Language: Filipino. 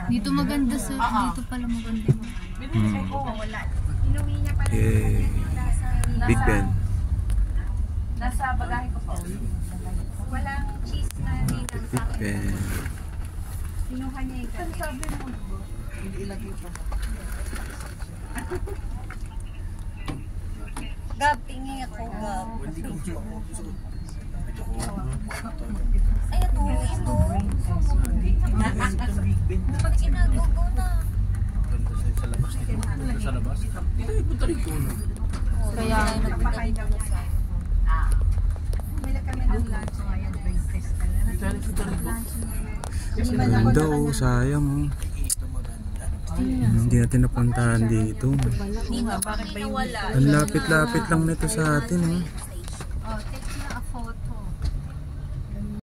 Dito maganda sir, dito pala maganda. Okay. Big Ben. Nasa bagahe ko pa. Walang cheese na dito. Big Ben. Kinuha niya yung kanya. Sabi mo, hindi ilagay pa. Gab, tingin ako, Gab. Ay, ito, ito. Pag inagugaw na. Sa labas? Dito yung punta rin ko. Kaya, nagpakain daw niya sa kami ng lunch ngayon, breakfast ka na. Ganda oh, sayang oh. Hindi natin napuntahan dito. Bakit ba yung Ang lapit-lapit lang nito sa atin oh.